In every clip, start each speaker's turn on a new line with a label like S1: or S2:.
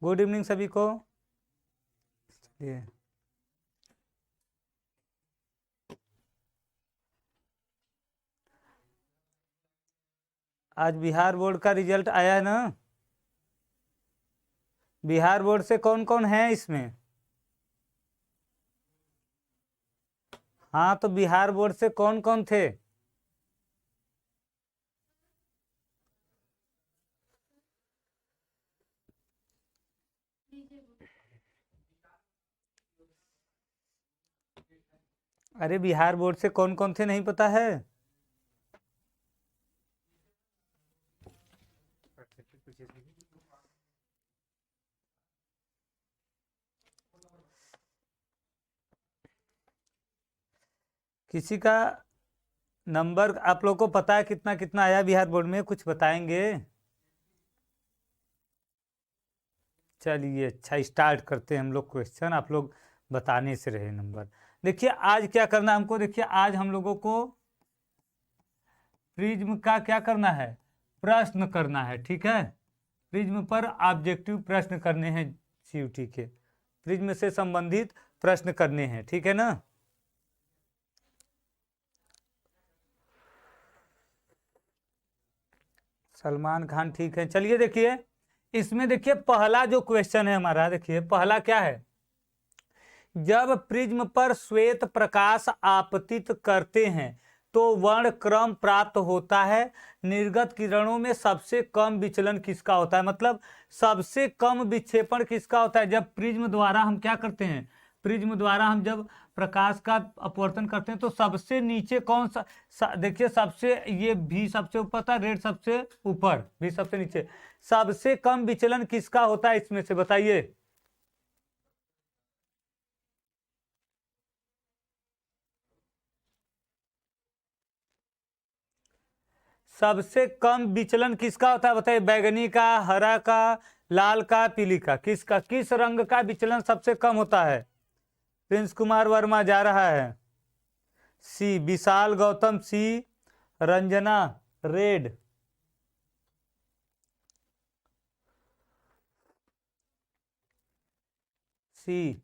S1: Good evening सभी को। चलिए, आज बिहार बोर्ड का रिजल्ट आया है ना? बिहार बोर्ड से कौन कौन है इसमें? हाँ, तो बिहार बोर्ड से कौन कौन थे? अरे बिहार बोर्ड से कौन कौन थे नहीं पता है? किसी का नंबर आप लोग को पता है कितना कितना आया बिहार बोर्ड में? कुछ बताएंगे? चलिए, अच्छा स्टार्ट करते हैं हम लोग क्वेश्चन। आप लोग बताने से रहे नंबर। देखिए आज क्या करना है हमको। देखिए आज हम लोगों को प्रिज्म का क्या करना है, प्रश्न करना है। ठीक है, प्रिज्म पर ऑब्जेक्टिव प्रश्न करने हैं, सीयूटी के प्रिज्म से संबंधित प्रश्न करने हैं। ठीक है ना? सलमान खान, ठीक है। चलिए देखिए, इसमें देखिए पहला जो क्वेश्चन है हमारा, देखिए पहला क्या है। जब प्रिज्म पर श्वेत प्रकाश आपतित करते हैं तो वर्ण क्रम प्राप्त होता है। निर्गत किरणों में सबसे कम विचलन किसका होता है? मतलब सबसे कम विक्षेपण किसका होता है जब प्रिज्म द्वारा हम क्या करते हैं, प्रिज्म द्वारा हम जब प्रकाश का अपवर्तन करते हैं तो सबसे नीचे कौन सा देखिए, सबसे ये भी सबसे ऊपर था, रेड सबसे ऊपर, भी सबसे नीचे। सबसे कम विचलन किसका होता है इसमें से बताइए? सबसे कम विचलन किसका होता है बताइए? बैगनी का, हरा का, लाल का, पीली का, किसका, किस रंग का विचलन सबसे कम होता है? प्रिंस कुमार वर्मा जा रहा है सी, विशाल गौतम सी, रंजना रेड, सी,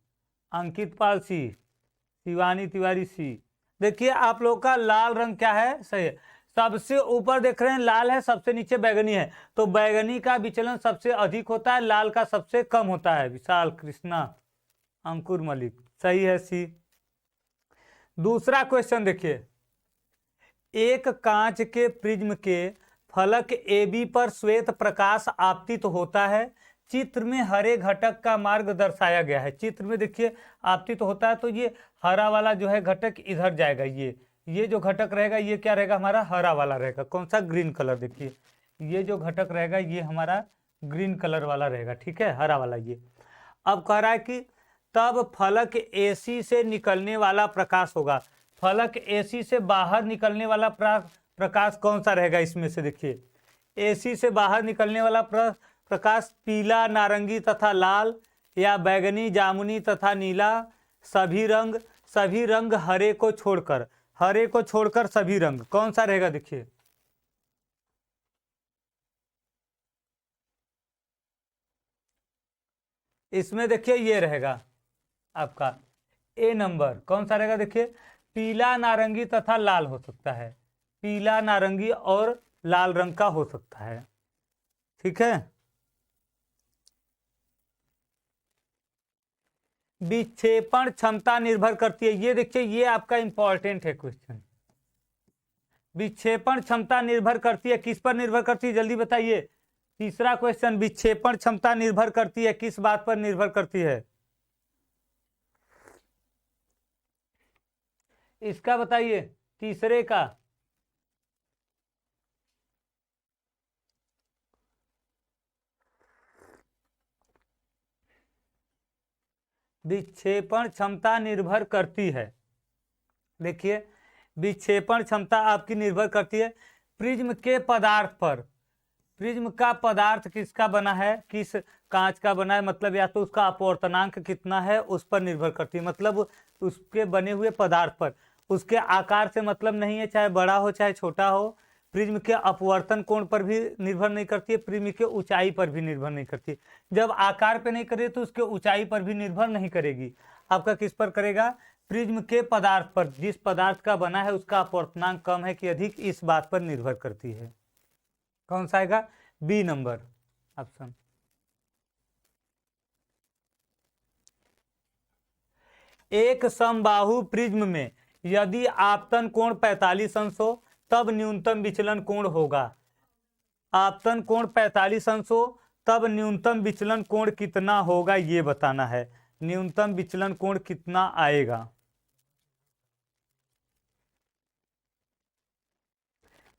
S1: अंकित पाल सी, शिवानी तिवारी सी। देखिए आप लोग का लाल रंग क्या है, सही है। सबसे ऊपर देख रहे हैं लाल है, सबसे नीचे बैगनी है, तो बैगनी का विचलन सबसे अधिक होता है, लाल का सबसे कम होता है। विशाल कृष्णा, अंकुर मलिक, सही है सी। दूसरा क्वेश्चन देखिए, एक कांच के प्रिज्म के फलक AB पर श्वेत प्रकाश आपतित होता है। चित्र में हरे घटक का मार्ग दर्शाया गया है। चित्र में देखिए आपतित होता है तो ये हरा वाला जो है घटक इधर जाएगा। ये जो घटक रहेगा ये क्या रहेगा हमारा, हरा वाला रहेगा। कौन सा, ग्रीन कलर। देखिए ये जो घटक रहेगा ये हमारा ग्रीन कलर वाला रहेगा। ठीक है, हरा वाला ये। अब कह रहा है कि तब फलक AC से निकलने वाला प्रकाश होगा। फलक AC से बाहर निकलने वाला प्रकाश कौन सा रहेगा इसमें से? देखिए AC से बाहर निकलने वाला प्रकाश पीला, नारंगी तथा लाल, या बैगनी, जामुनी तथा नीला, सभी रंग हरे को छोड़कर, हरे को छोड़कर सभी रंग, कौन सा रहेगा? देखिए इसमें देखिए ये रहेगा आपका A नंबर। कौन सा रहेगा? देखिए पीला, नारंगी तथा लाल हो सकता है, पीला, नारंगी और लाल रंग का हो सकता है। ठीक है, विक्षेपण क्षमता निर्भर करती है। ये देखिए ये आपका इंपॉर्टेंट है क्वेश्चन। विक्षेपण क्षमता निर्भर करती है, किस पर निर्भर करती है जल्दी बताइए? तीसरा क्वेश्चन, विक्षेपण क्षमता निर्भर करती है, किस बात पर निर्भर करती है? इसका बताइए, तीसरे का। विक्षेपण क्षमता निर्भर करती है। देखिए विक्षेपण क्षमता आपकी निर्भर करती है प्रिज्म के पदार्थ पर। प्रिज्म का पदार्थ किसका बना है, किस कांच का बना है, मतलब या तो उसका अपवर्तनांक कितना है उस पर निर्भर करती है। मतलब उसके बने हुए पदार्थ पर, उसके आकार से मतलब नहीं है, चाहे बड़ा हो चाहे छोटा हो, प्रिज्म के अपवर्तन कोण पर भी निर्भर नहीं करती है, प्रिज्म के ऊंचाई पर भी निर्भर नहीं करती है। जब आकार पे नहीं करे तो उसके ऊंचाई पर भी निर्भर नहीं करेगी। आपका किस पर करेगा? प्रिज्म के पदार्थ पर, जिस पदार्थ का बना है उसका अपवर्तनांक कम है कि अधिक, इस बात पर निर्भर करती है। कौन सा आएगा? B number option. एक समबाहु प्रिज्म में यदि आपतन कोण 45 अंश हो तब न्यूनतम विचलन कोण होगा। आपतन कोण 45 अंश हो तब न्यूनतम विचलन कोण कितना होगा ये बताना है। न्यूनतम विचलन कोण कितना आएगा?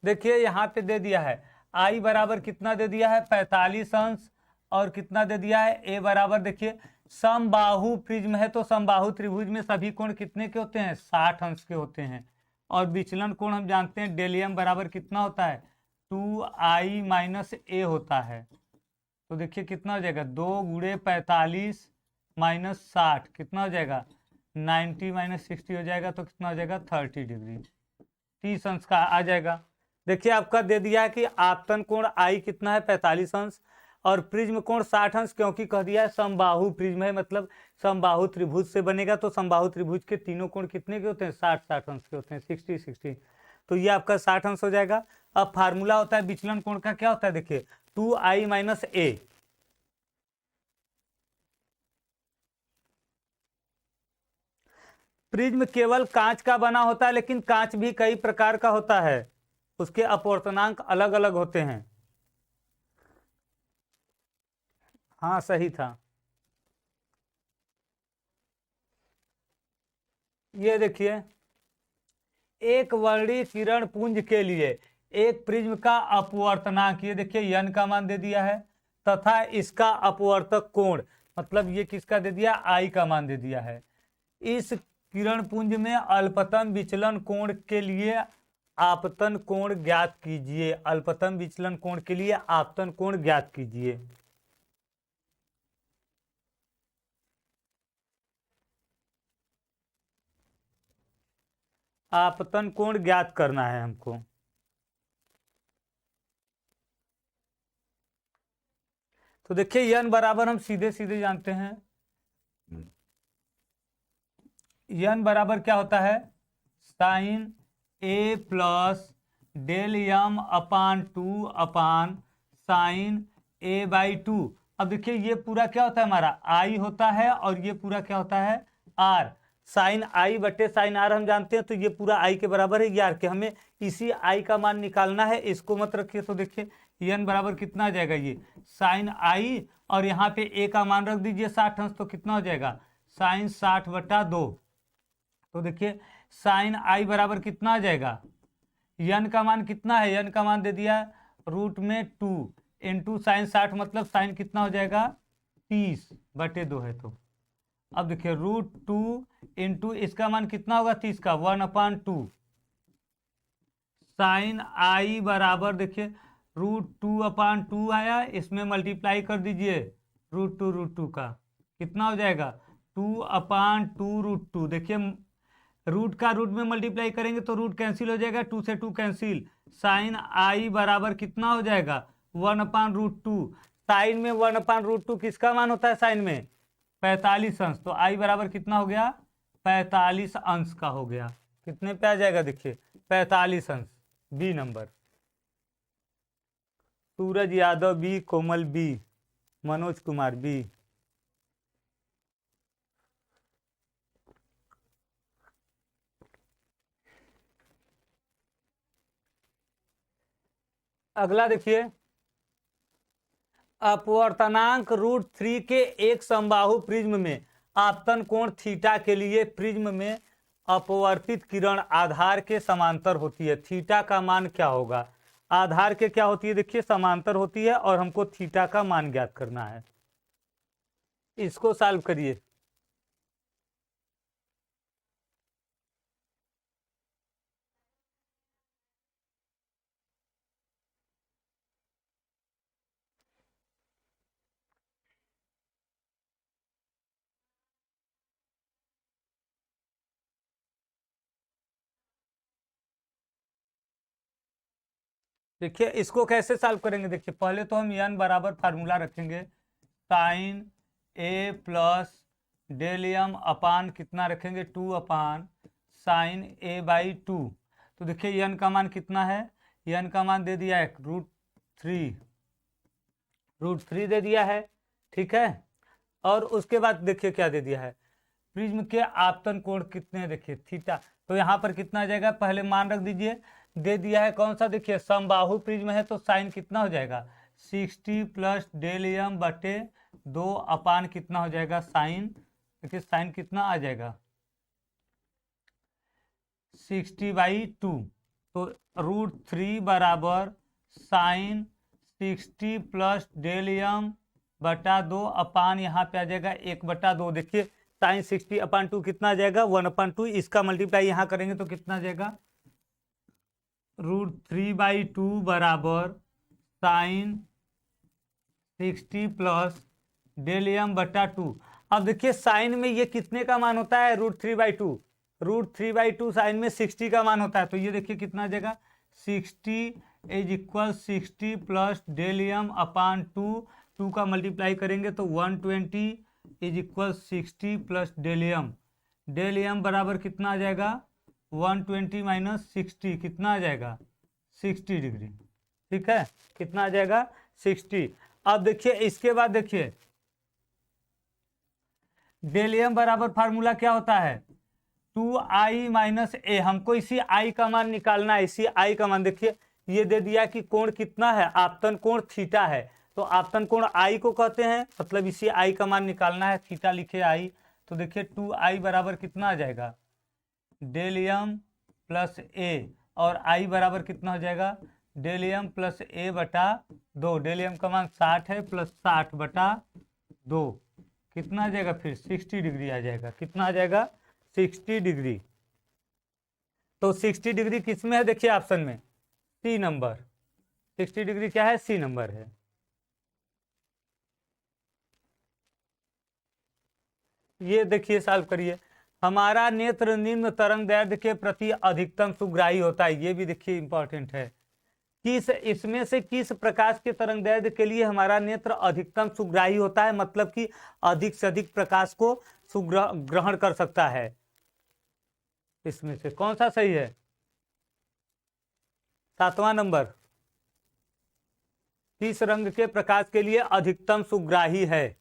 S1: देखिए यहाँ पे दे दिया है आई बराबर कितना दे दिया है? 45 अंश। और कितना दे दिया है? ए बराबर, देखिए समबाहु प्रिज्म है तो समबाहु त्रिभुज में सभी कोण कितने के होते हैं? 60 अंश के होते हैं। और विचलन कोण हम जानते हैं डेल एम बराबर कितना होता है? 2i माइनस ए होता है। तो देखिए कितना हो जाएगा? 2 गुणे 45 माइनस 60 कितना हो जाएगा? 90 माइनस 60 हो जाएगा, तो कितना हो जाएगा? 30 डिग्री, 30 अंश का आ जाएगा। देखिए आपका दे दिया है कि आपतन कोण आई कितना है? 45 अंश, और प्रिज्म कोण 60 अंश, क्योंकि कह दिया है समबाहु प्रिज्म है, मतलब समबाहु त्रिभुज से बनेगा। तो समबाहु त्रिभुज के तीनों कोण कितने के होते हैं? 60 अंश के होते हैं, 60। तो ये आपका 60 अंश हो जाएगा। अब फार्मूला होता है विचलन कोण का, क्या होता है? देखिए 2i माइनस ए। प्रिज्म केवल कांच का बना होता है, लेकिन कांच भी कई प्रकार का होता है, उसके अपवर्तनांक अलग अलग होते हैं। हाँ सही था। ये देखिए एक वर्णीय किरण पुंज के लिए एक प्रिज्म का अपवर्तनांक, ये देखिए यन का मान दे दिया है, तथा इसका अपवर्तक कोण, मतलब ये किसका दे दिया? आई का मान दे दिया है। इस किरण पुंज में अल्पतम विचलन कोण के लिए आपतन कोण ज्ञात कीजिए। अल्पतम विचलन कोण के लिए आपतन कोण ज्ञात कीजिए। आपतन कोण ज्ञात करना है हमको। तो देखिए यन बराबर हम सीधे सीधे जानते हैं, यन बराबर क्या होता है? Sine A plus del m upon 2 upon sine A by 2। अब देखिए ये पूरा क्या होता है? हमारा आई होता है, और ये पूरा क्या होता है? आर। साइन आई बटे साइन आर हम जानते हैं, तो ये पूरा आई के बराबर है, ये आर के। हमें इसी आई का मान निकालना है, इसको मत रखिए। तो देखिए एन बराबर कितना आ जाएगा? ये साइन आई, और यहाँ पे ए का मान रख दीजिए 60 अंश, तो कितना हो जाएगा? साइन 60 बटा 2। तो देखिए साइन आई बराबर कितना आ जाएगा? यन का मान कितना है? यन का मान दे दिया रूट में 2 इंटू साइन 60, मतलब साइन कितना हो जाएगा? 30 बटे 2 है। तो अब देखिए √2 इंटू इसका मान कितना होगा? 30 का 1/2 साइन आई बराबर, देखिए √2/2 आया, इसमें मल्टीप्लाई कर दीजिए √2 का, कितना हो जाएगा? 2/2 √2। देखिए रूट का रूट में मल्टीप्लाई करेंगे तो रूट कैंसिल हो जाएगा, 2 से 2 कैंसिल। साइन आई बराबर कितना हो जाएगा? 1/√2। साइन में 1/√2 किसका मान होता है? साइन में 45 अंश। तो आई बराबर कितना हो गया? 45 अंश का हो गया। कितने पे आ जाएगा? देखिए 45 अंश, B number. Suraj Yadav B, कोमल बी, मनोज कुमार बी। अगला देखिए अपवर्तनांक √3 के एक समबाहु प्रिज्म में आपतन कोण थीटा के लिए प्रिज्म में अपवर्तित किरण आधार के समांतर होती है। थीटा का मान क्या होगा? आधार के क्या होती है? देखिए समांतर होती है, और हमको थीटा का मान ज्ञात करना है। इसको सॉल्व करिए। देखिए इसको कैसे सॉल्व करेंगे, देखिए पहले तो हम n बराबर फार्मूला रखेंगे sign A plus del M अपान कितना रखेंगे 2 अपान साइन ए बाई 2। तो देखिए n का मान कितना है, n का मान दे दिया है √3 दे दिया है, ठीक है। और उसके बाद देखिए क्या दे दिया है, प्रिज्म के आपतन कोण कितने हैं, देखिए थीटा। तो यहाँ पर कितना आ जाएगा, पहले मान रख दीजिए, दे दिया है कौन सा, देखिए समबाहु प्रिज्म है तो साइन कितना हो जाएगा 60 प्लस डेल एम बटे 2 अपान कितना हो जाएगा साइन, देखिए साइन कितना आ जाएगा 60/2। तो √3 बराबर साइन 60 प्लस डेल एम बटा 2 अपान यहाँ पे आ जाएगा 1/2। देखिए साइन 60/2 कितना आ जाएगा 1/2, इसका मल्टीप्लाई यहाँ करेंगे तो कितना आ जाएगा √3/2 बराबर साइन 60 प्लस डेल एम बटा 2। अब देखिए साइन में ये कितने का मान होता है √3/2, √3/2 साइन में 60 का मान होता है। तो ये देखिए कितना आ जाएगा 60 = 60 प्लस डेल एम अपान 2 का मल्टीप्लाई करेंगे तो 120 = 60 प्लस डेल एम बराबर कितना आ जाएगा 120 माइनस 60 कितना आ जाएगा 60 डिग्री, ठीक है, कितना आ जाएगा 60। अब देखिए इसके बाद देखिए डेल एम बराबर फार्मूला क्या होता है 2i माइनस ए, हमको इसी i का मान निकालना है, इसी i का मान। देखिए ये दे दिया कि कोण कितना है, आपतन कोण थीटा है, तो आपतन कोण i को कहते हैं, मतलब इसी i का मान निकालना है, थीटा लिखे i। तो देखिए 2i बराबर कितना आ जाएगा डेल एम प्लस ए, और i बराबर कितना हो जाएगा डेल एम प्लस ए बटा 2। डेल एम का मान 60 है प्लस 60/2 कितना आ जाएगा फिर 60 डिग्री आ जाएगा, कितना आ जाएगा 60 डिग्री। तो 60 डिग्री किस में है, देखिए ऑप्शन में सी नंबर, 60 डिग्री क्या है सी नंबर है। ये देखिए सॉल्व करिए, हमारा नेत्र निम्न तरंग दैर्ध्य के प्रति अधिकतम सुग्राही होता है, ये भी देखिए इंपॉर्टेंट है। किस इसमें से किस प्रकाश के तरंग दैर्ध्य के लिए हमारा नेत्र अधिकतम सुग्राही होता है, मतलब कि अधिक से अधिक प्रकाश को ग्रहण कर सकता है। इसमें से कौन सा सही है 7वां नंबर, किस रंग के प्रकाश के लिए अधिकतम सुग्राही है।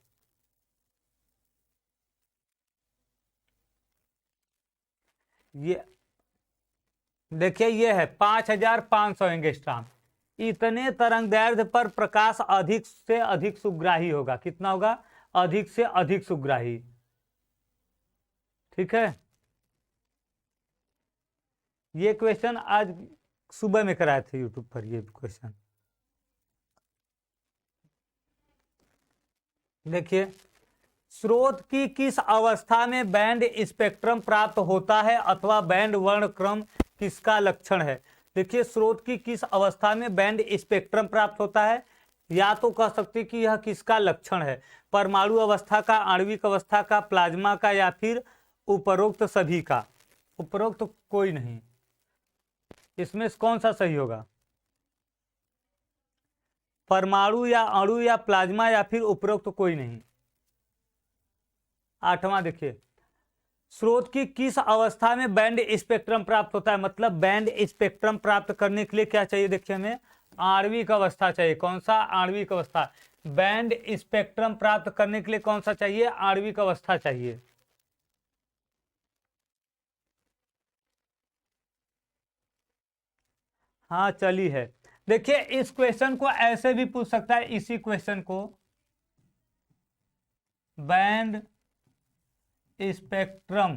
S1: ये देखिए ये है 5500 एंगस्ट्रॉम। इतने तरंग दैर्ध्य पर प्रकाश अधिक से अधिक सुग्राही होगा, कितना होगा अधिक से अधिक सुग्राही, ठीक है। ये क्वेश्चन आज सुबह में कराए थे यूट्यूब पर, ये क्वेश्चन देखिए स्रोत की किस अवस्था में बैंड स्पेक्ट्रम प्राप्त होता है अथवा बैंड वर्णक्रम किसका लक्षण है। देखिए स्रोत की किस अवस्था में बैंड स्पेक्ट्रम प्राप्त होता है, या तो कह सकते कि यह किसका लक्षण है, परमाणु अवस्था का, आणविक अवस्था का, प्लाज्मा का, या फिर उपरोक्त सभी का। उपरोक्त कोई नहीं, इसमें कौन सा सही होगा परमाणु या अणु या प्लाज्मा या फिर उपरोक्त कोई नहीं। 8वां देखिए स्रोत की किस अवस्था में बैंड स्पेक्ट्रम प्राप्त होता है, मतलब बैंड स्पेक्ट्रम प्राप्त करने के लिए क्या चाहिए, देखिए हमें आणविक अवस्था चाहिए। कौन सा आणविक अवस्था, बैंड स्पेक्ट्रम प्राप्त करने के लिए कौन सा चाहिए आणविक अवस्था चाहिए। हाँ चली है। देखिए इस क्वेश्चन को ऐसे भी पूछ सकता है, इसी क्वेश्चन को बैंड स्पेक्ट्रम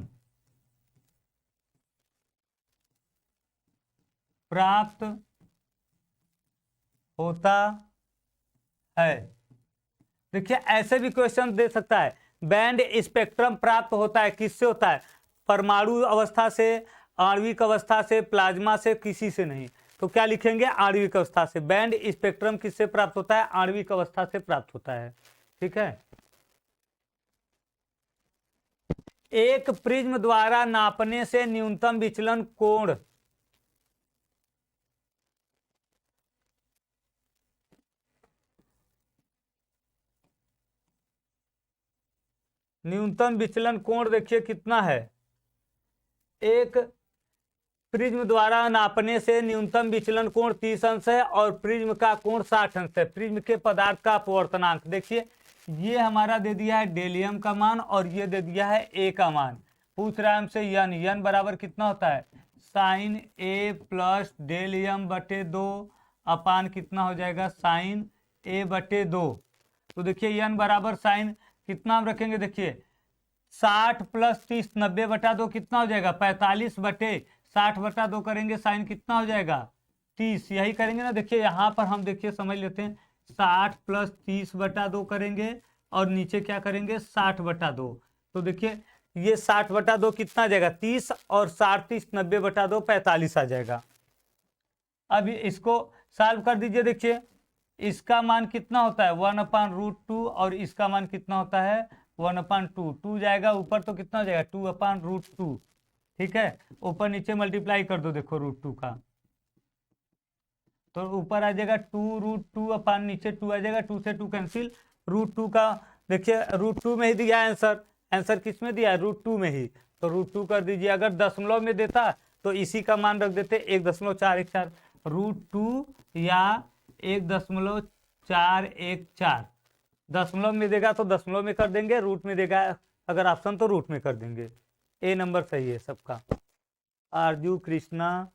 S1: प्राप्त होता है। देखिए ऐसे भी क्वेश्चन दे सकता है, बैंड स्पेक्ट्रम प्राप्त होता है किससे होता है, परमाणु अवस्था से, आणविक अवस्था से, प्लाज्मा से, किसी से नहीं। तो क्या लिखेंगे आणविक अवस्था से। बैंड स्पेक्ट्रम किससे प्राप्त होता है, आणविक अवस्था से प्राप्त होता है, ठीक है। एक प्रिज्म द्वारा नापने से न्यूनतम विचलन कोण न्यूनतम विचलन कोण देखिए कितना है। एक प्रिज्म द्वारा नापने से न्यूनतम विचलन कोण 30 अंश है और प्रिज्म का कोण 60 अंश है। प्रिज्म के पदार्थ का अपवर्तनांक देखिए, ये हमारा दे दिया है डेलियम का मान और ये दे दिया है ए का मान। पूछ रहा है हमसे यन बराबर कितना होता है, साइन ए प्लस डेलियम बटे 2 अपान कितना हो जाएगा, साइन ए बटे 2। तो देखिए यन बराबर साइन कितना हम रखेंगे, देखिए 60 प्लस 30 90 बटा 2 कितना हो जाएगा, 45 बटे 60 बटा 2 करेंगे, साइन कितना हो जाएगा 30। यही करेंगे ना। देखिए यहाँ पर हम देखिए समझ लेते हैं, 60 प्लस 30 बटा 2 करेंगे और नीचे क्या करेंगे 60 बटा 2। तो देखिए ये 60 बटा 2 कितना आ जाएगा 30 और 60 30 90 बटा 2 45 आ जाएगा। अब इसको सॉल्व कर दीजिए। देखिए इसका मान कितना होता है 1/√2 और इसका मान कितना होता है 1/2। 2 जाएगा ऊपर तो कितना हो जाएगा 2/√2। ठीक है, ऊपर नीचे मल्टीप्लाई कर दो, देखो √2 का तो ऊपर आ जाएगा 2√2 अपान नीचे 2 आ जाएगा, 2 से 2 कैंसिल, √2 का देखिए √2 में ही दिया है आंसर। आंसर किस में दिया है √2 में ही, तो √2 कर दीजिए। अगर दशमलव में देता तो इसी का मान रख देते 1.414, √2 या 1.414। दशमलव में देगा तो दशमलव में कर देंगे, रूट में देगा अगर ऑप्शन तो रूट में कर देंगे। ए नंबर सही है सबका। आरजू, कृष्णा,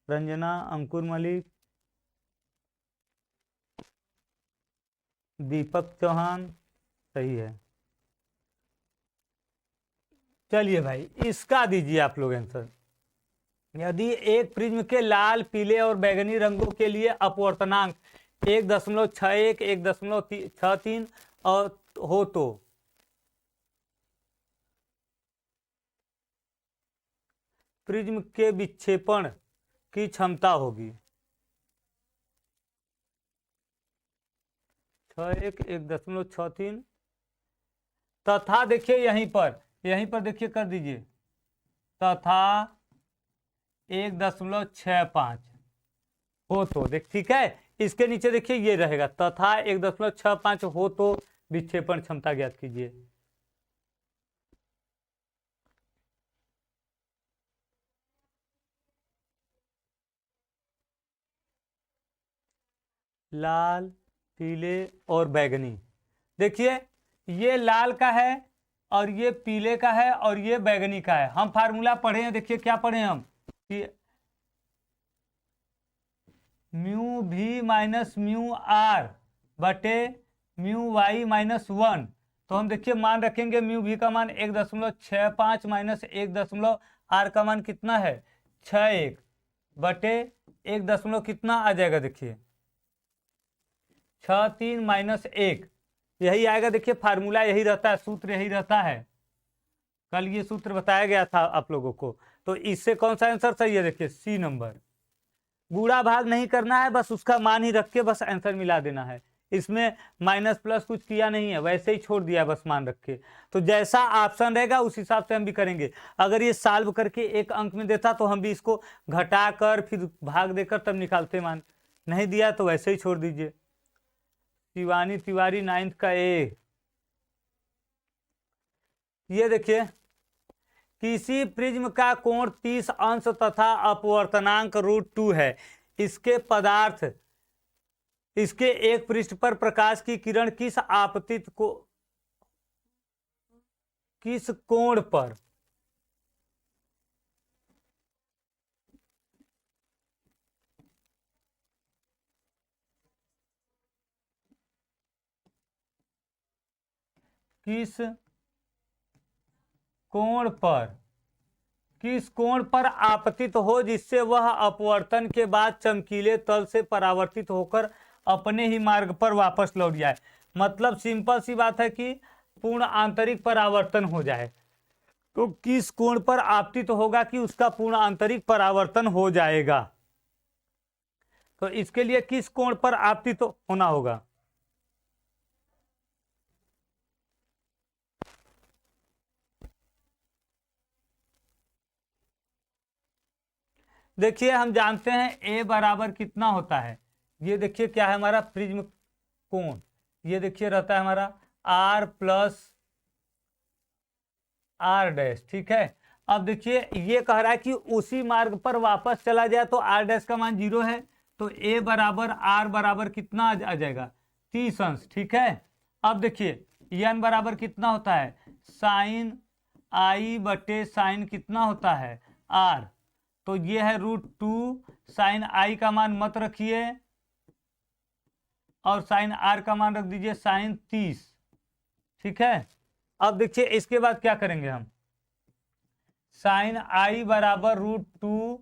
S1: रंजना, अंकुर मलिक, दीपक चौहान सही है। चलिए भाई इसका दीजिए आप लोग आंसर। यदि एक प्रिज्म के लाल, पीले और बैगनी रंगों के लिए अपवर्तनांक 1.61 1.63 और हो तो प्रिज्म के विक्षेपण की क्षमता होगी 61 1.63 तथा देखिए यहीं पर देखिए कर दीजिए तथा 1.65 हो तो देख, ठीक है। इसके नीचे देखिए ये रहेगा तथा 1.65 हो तो विक्षेपण क्षमता ज्ञात कीजिए। लाल, पीले और बैगनी, देखिए ये लाल का है और ये पीले का है और ये बैगनी का है। हम फार्मूला पढ़े हैं, देखिए क्या पढ़े हम कि म्यू भी माइनस म्यू आर बटे म्यू वाई माइनस 1। तो हम देखिए मान रखेंगे म्यू भी का मान 1.65 माइनस 1 आर का मान कितना है 61 बटे 1 कितना आ जाएगा, देखिए 63 माइनस 1 यही आएगा। देखिए फार्मूला यही रहता है, सूत्र यही रहता है, कल ये सूत्र बताया गया था आप लोगों को। तो इससे कौन सा आंसर सही है, देखिए सी नंबर। गुणा भाग नहीं करना है, बस उसका मान ही रख के बस आंसर मिला देना है। इसमें माइनस प्लस कुछ किया नहीं है, वैसे ही छोड़ दिया बस मान रख के। तो जैसा ऑप्शन रहेगा उस हिसाब से हम भी करेंगे। अगर ये सॉल्व करके एक अंक में देता तो हम भी इसको घटा कर फिर भाग देकर तब निकालते मान। नहीं दिया तो वैसे ही छोड़ दीजिए। शिवानी तिवारी 9th का ए। ये देखिए किसी प्रिज्म का कोण 30 अंश तथा अपवर्तनांक √2 है। इसके पदार्थ इसके एक पृष्ठ पर प्रकाश की किरण किस आपतित को किस कोण पर किस कोण पर आपतित हो जिससे वह अपवर्तन के बाद चमकीले तल से परावर्तित होकर अपने ही मार्ग पर वापस लौट जाए। मतलब सिंपल सी बात है कि पूर्ण आंतरिक परावर्तन हो जाए। तो किस कोण पर आपतित होगा कि उसका पूर्ण आंतरिक परावर्तन हो जाएगा। तो इसके लिए किस कोण पर आपतित होना होगा, देखिए हम जानते हैं ए बराबर कितना होता है। ये देखिए क्या है हमारा प्रिज्म कोण, ये देखिए रहता है हमारा r प्लस आर डैश, ठीक है। अब देखिए ये कह रहा है कि उसी मार्ग पर वापस चला जाए तो आर डैश का मान 0 है, तो ए बराबर आर बराबर कितना आ जाएगा 30 अंश, ठीक है। अब देखिए एन बराबर कितना होता है साइन आई बटे साइन कितना होता है आर, तो ये है √2, साइन आई का मान मत रखिए और साइन आर का मान रख दीजिए साइन 30, ठीक है। अब देखिए इसके बाद क्या करेंगे हम, साइन आई बराबर √2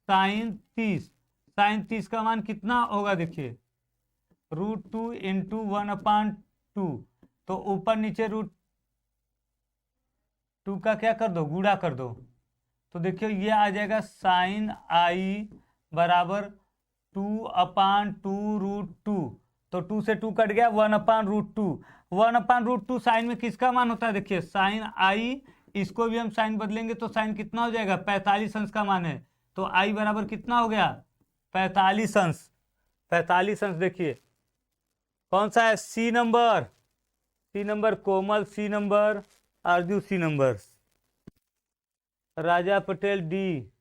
S1: साइन 30, साइन 30 का मान कितना होगा देखिए √2 × 1/2, तो ऊपर नीचे √2 का क्या कर दो गुणा कर दो, तो देखिए ये आ जाएगा साइन आई बराबर 2/2 तो 2 से 2 कट गया 1/√2, 1/√2 साइन में किसका मान होता है देखिए साइन आई, इसको भी हम साइन बदलेंगे तो साइन कितना हो जाएगा 45 अंश का मान है, तो आई बराबर कितना हो गया 45 अंश, 45 अंश। देखिए कौन सा है सी नंबर, सी नंबर कोमल, सी नंबर आरजू, सी नंबर राजा पटेल डी,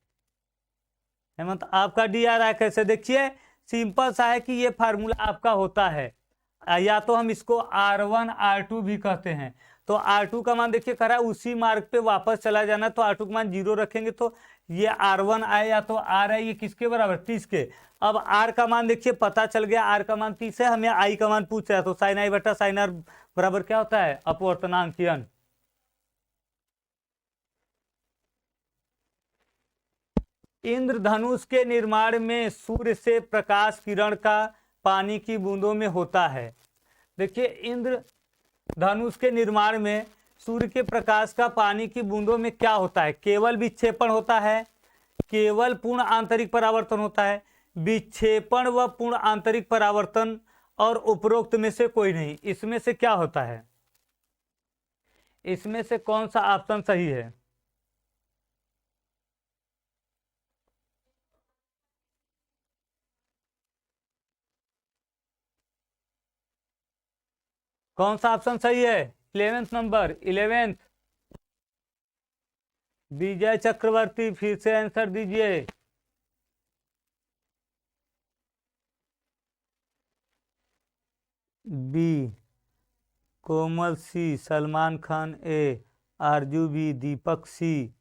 S1: हेमंत आपका डी आ रहा है। कैसे देखिए सिंपल सा है कि ये फार्मूला आपका होता है, या तो हम इसको R1 R2 भी कहते हैं। तो R2 का मान देखिए कह रहा है उसी मार्ग पे वापस चला जाना, तो R2 का मान 0 रखेंगे तो ये R1 आए या तो R है, ये किसके बराबर 30 के। अब R का मान देखिए पता चल गया, R का मान 30 है, हमें I का मान पूछ रहा है, तो साइन आई बटा साइन आर बराबर क्या होता है अपवर्तनांक n। इंद्रधनुष के निर्माण में सूर्य से प्रकाश किरण का पानी की बूंदों में होता है। देखिए इंद्रधनुष के निर्माण में सूर्य के प्रकाश का पानी की बूंदों में क्या होता है, केवल विक्षेपण होता है, केवल पूर्ण आंतरिक परावर्तन होता है, विक्षेपण व पूर्ण आंतरिक परावर्तन और उपरोक्त में से कोई नहीं। इसमें से क्या होता है, इसमें से कौन सा ऑप्शन सही है, कौन सा ऑप्शन सही है 11th नंबर 11th विजय चक्रवर्ती, फिर से आंसर दीजिए। बी कोमल सी, सलमान खान ए, आरजू बी, दीपक सी,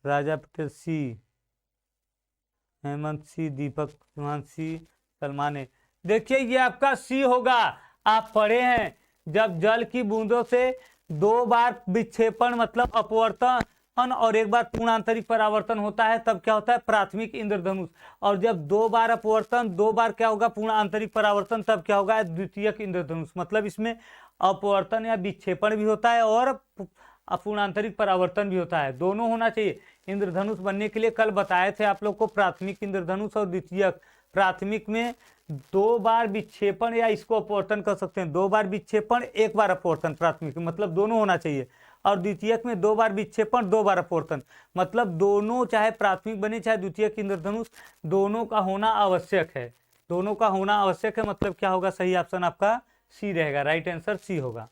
S1: राजा पटेल सी, हेमंत सी, दीपक चौहान सी, सलमान ए। देखिए ये आपका सी होगा। आप पढ़े हैं जब जल की बूंदों से 2 बार विक्षेपण मतलब अपवर्तन और 1 बार पूर्ण आंतरिक परावर्तन होता है तब क्या होता है प्राथमिक इंद्रधनुष, और जब 2 बार अपवर्तन 2 बार क्या होगा पूर्ण आंतरिक परावर्तन तब क्या होगा द्वितीयक इंद्रधनुष। मतलब इसमें अपवर्तन या विक्षेपण भी होता है और पूर्ण आंतरिक परावर्तन भी होता है, दोनों होना चाहिए इंद्रधनुष बनने के लिए। कल बताए थे आप लोग को प्राथमिक इंद्रधनुष और द्वितीयक। प्राथमिक में 2 बार विक्षेपण या इसको अपवर्तन कर सकते हैं, 2 बार विक्षेपण 1 बार अपवर्तन, प्राथमिक मतलब दोनों होना चाहिए। और द्वितीयक में 2 बार विक्षेपण 2 बार अपवर्तन, मतलब दोनों चाहे प्राथमिक बने चाहे द्वितीयक इंद्रधनुष दोनों का होना आवश्यक है, दोनों का होना आवश्यक है। मतलब क्या होगा सही ऑप्शन आपका सी रहेगा, राइट आंसर सी होगा।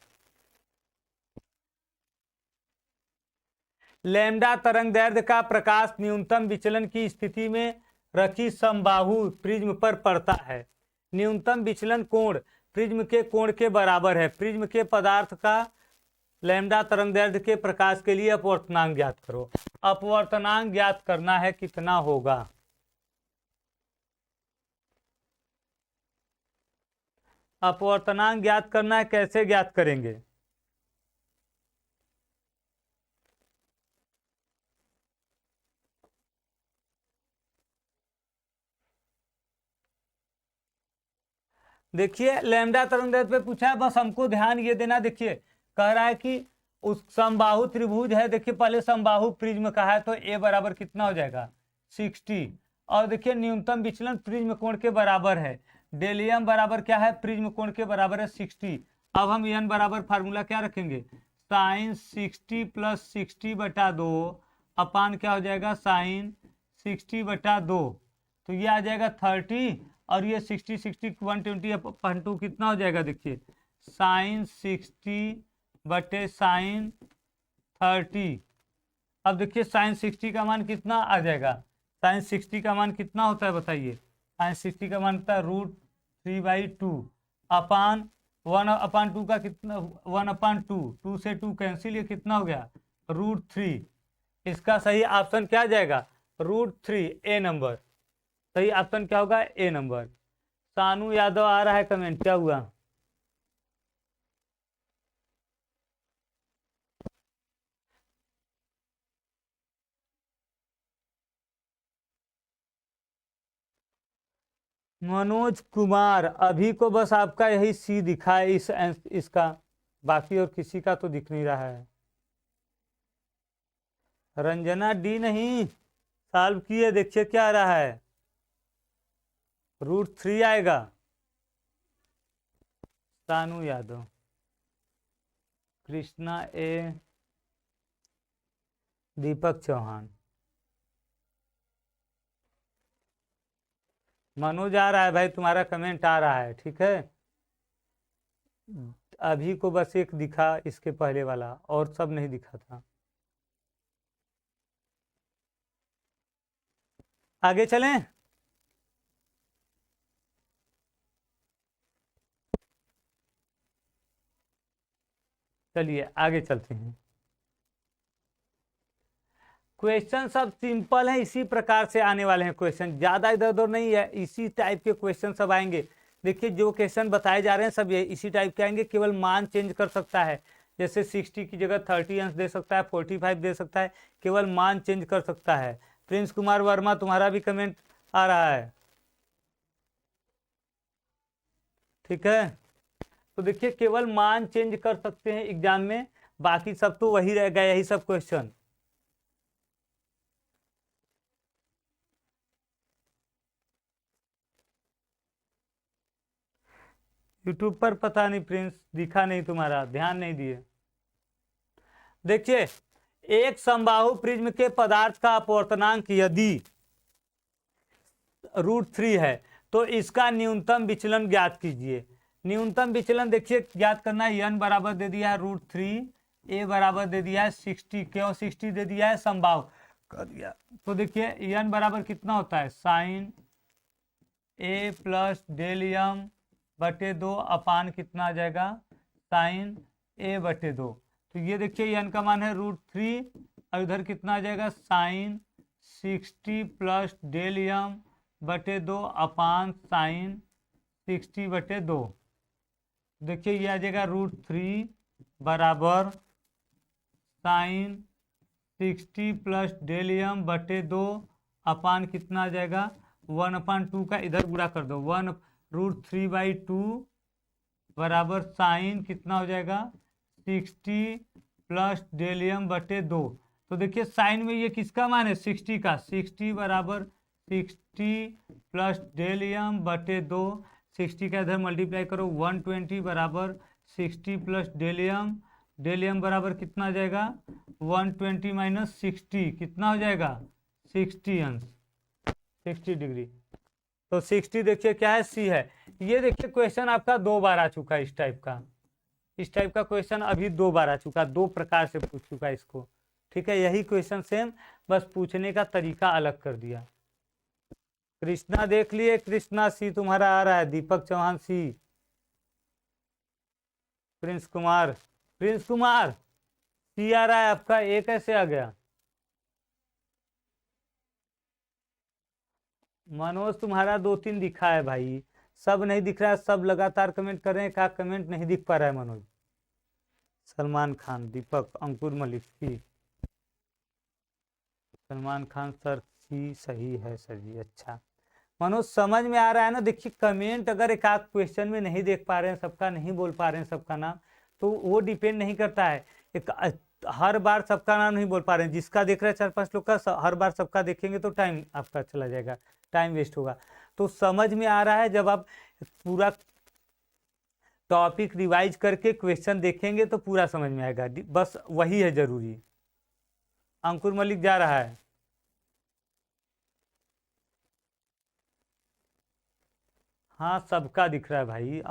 S1: लैम्डा तरंगदैर्ध्य का प्रकाश न्यूनतम विचलन की स्थिति में रखी समबाहु प्रिज्म पर पड़ता है। न्यूनतम विचलन कोण प्रिज्म के कोण के बराबर है। प्रिज्म के पदार्थ का लैम्डा तरंगदैर्ध्य के प्रकाश के लिए अपवर्तनांक ज्ञात करो। अपवर्तनांक ज्ञात करना है कितना होगा, अपवर्तनांक ज्ञात करना है, कैसे ज्ञात करेंगे। देखिए लैम्डा तरंगदैर्ध्य पे पूछा है, बस हमको ध्यान ये देना। देखिए कह रहा है कि उस समबाहु त्रिभुज है, देखिए पहले समबाहु प्रिज्म का है तो ए बराबर कितना हो जाएगा 60, और देखिए न्यूनतम विचलन प्रिज्म कोण के बराबर है, डेल एम बराबर क्या है प्रिज्म कोण के बराबर है 60। अब हम एन बराबर फार्मूला क्या रखेंगे साइन 60 + 60/2 अपान क्या हो जाएगा साइन 60/2, तो ये आ जाएगा 30 और ये 60 60 120/2 कितना हो जाएगा देखिए साइन 60/sin 30। अब देखिए साइन 60 का मान कितना आ जाएगा, साइन 60 का मान कितना होता है बताइए, साइन 60 का मान होता है √3/2 अपान 1/2 का कितना, 1/2, 2 से 2 कैंसिल, ये कितना हो गया √3। इसका सही ऑप्शन क्या आ जाएगा √3, ए नंबर। सही ऑप्शन क्या होगा ए नंबर। सानू यादव आ रहा है कमेंट, क्या हुआ? मनोज कुमार, अभी को बस आपका यही सी दिखा है इसका, बाकी और किसी का तो दिख नहीं रहा है। रंजना डी नहीं सॉल्व किए, देखिए क्या आ रहा है, √3 आएगा। सानू यादव, कृष्णा ए, दीपक चौहान, मनोज आ रहा है भाई, तुम्हारा कमेंट आ रहा है, ठीक है। अभी को बस एक दिखा, इसके पहले वाला, और सब नहीं दिखा था। आगे चलें। चलिए आगे चलते हैं। क्वेश्चन सब सिंपल है, इसी प्रकार से आने वाले हैं क्वेश्चन, ज्यादा इधर उधर नहीं है, इसी टाइप के क्वेश्चन सब आएंगे। देखिए जो क्वेश्चन बताए जा रहे हैं सब ये इसी टाइप के आएंगे, केवल मान चेंज कर सकता है, जैसे 60 की जगह 30 अंश दे सकता है, 45 दे सकता है, केवल मान चेंज कर सकता है। प्रिंस कुमार वर्मा, तुम्हारा भी कमेंट आ रहा है, ठीक है। तो देखिए केवल मान चेंज कर सकते हैं एग्जाम में, बाकी सब तो वही रह गया, यही सब क्वेश्चन। यूट्यूब पर पता नहीं प्रिंस, दिखा नहीं, तुम्हारा ध्यान नहीं दिए। देखिए एक समबाहु प्रिज्म के पदार्थ का अपवर्तनांक यदि √3 है तो इसका न्यूनतम विचलन ज्ञात कीजिए। न्यूनतम विचलन देखिए ज्ञात करना है, n बराबर दे दिया है √3, a बराबर दे दिया है 60, क्यों 60 दे दिया है, समबाहु कर दिया। तो देखिए n बराबर कितना होता है, sine a plus del m बटे 2 अपान कितना आ जाएगा, साइन a बटे 2। तो ये देखिए n का मान है √3, और इधर कितना आ जाएगा, साइन 60 प्लस डेल m बटे 2 अपान साइन 60 बटे 2। देखिए ये आ जाएगा √3 बराबर साइन 60 प्लस डेल m बटे 2 अपान कितना आ जाएगा, 1/2 का इधर गुणा कर दो, 1√3/2 बराबर साइन कितना हो जाएगा 60 प्लस डेल m बटे 2। तो देखिए साइन में ये किसका मान है, 60 का, 60 बराबर 60 प्लस डेल m बटे 2, 60 का इधर मल्टीप्लाई करो, 120 बराबर 60 प्लस डेल m बराबर कितना आ जाएगा, 120 माइनस 60 कितना हो जाएगा, 60 अंश, 60 डिग्री। तो 60 देखिए क्या है, सी है। ये देखिए क्वेश्चन आपका 2 बार आ चुका है, इस टाइप का, इस टाइप का क्वेश्चन अभी 2 बार आ चुका, 2 प्रकार से पूछ चुका है इसको, ठीक है। यही क्वेश्चन सेम, बस पूछने का तरीका अलग कर दिया। कृष्णा देख लिए, कृष्णा सी तुम्हारा आ रहा है, दीपक चौहान सी, प्रिंस कुमार, प्रिंस कुमार सी आ रहा है आपका, ए कैसे आ गया? मनोज तुम्हारा 2-3 दिखा है भाई, सब नहीं दिख रहा है, सब लगातार कमेंट कर रहे हैं, क्या कमेंट नहीं दिख पा रहा है मनोज? सलमान खान, दीपक, अंकुर मलिक सी, सलमान खान सर सी सही है सर जी, अच्छा। मनोज समझ में आ रहा है ना? देखिए कमेंट अगर एक आध क्वेश्चन में नहीं देख पा रहे हैं, सबका नहीं बोल पा रहे हैं सबका नाम, तो वो डिपेंड नहीं करता है, एक हर बार सबका नाम नहीं बोल पा रहे हैं, जिसका देख रहे हैं 4-5 लोग का, हर बार सबका देखेंगे तो टाइम आपका चला जाएगा, टाइम वेस्ट होगा। तो समझ में आ रहा है, जब आप पूरा टॉपिक रिवाइज करके क्वेश्चन देखेंगे तो पूरा समझ में आएगा, बस वही है जरूरी। अंकुर मलिक जा रहा है, हाँ सबका दिख रहा है भाई।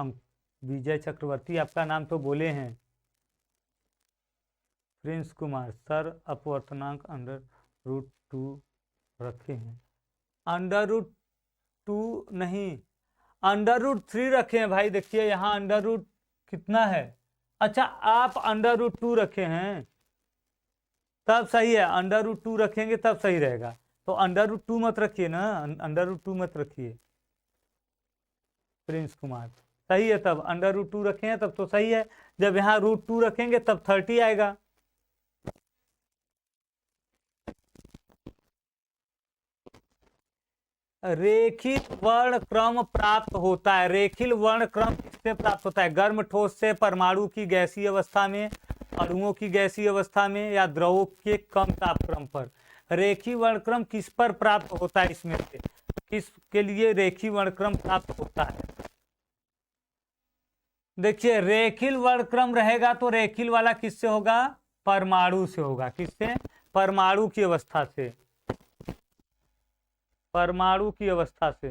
S1: विजय चक्रवर्ती आपका नाम तो बोले हैं, प्रिंस कुमार सर अपवर्तनांक √2 रखे हैं। √2 नहीं, √3 रखे हैं भाई। देखिए यहाँ √ कितना है, अच्छा आप √2 रखे हैं तब सही है, √2 रखेंगे तब सही रहेगा। तो √2 मत रखिए ना, √2 मत रखिए। प्रिंस कुमार सही है, तब √2 रखे हैं तब तो सही है। जब यहाँ √2 रखेंगे तब 30 आएगा। रेखित वर्ण क्रम प्राप्त होता है। रेखित वर्ण क्रम किससे प्राप्त होता है? गर्म ठोस से, परमाणु की गैसीय अवस्था में, अणुओं की गैसीय अवस्था में, या द्रवों के कम तापक्रम पर। रेखीय वर्णक्रम किस पर प्राप्त होता है? इसमें से किसके लिए रेखीय वर्णक्रम प्राप्त होता है? देखिए रेखीय वर्णक्रम रहेगा तो रेखीय वाला किससे होगा? परमाणु से होगा। किससे? परमाणु की अवस्था से, परमाणु की अवस्था से।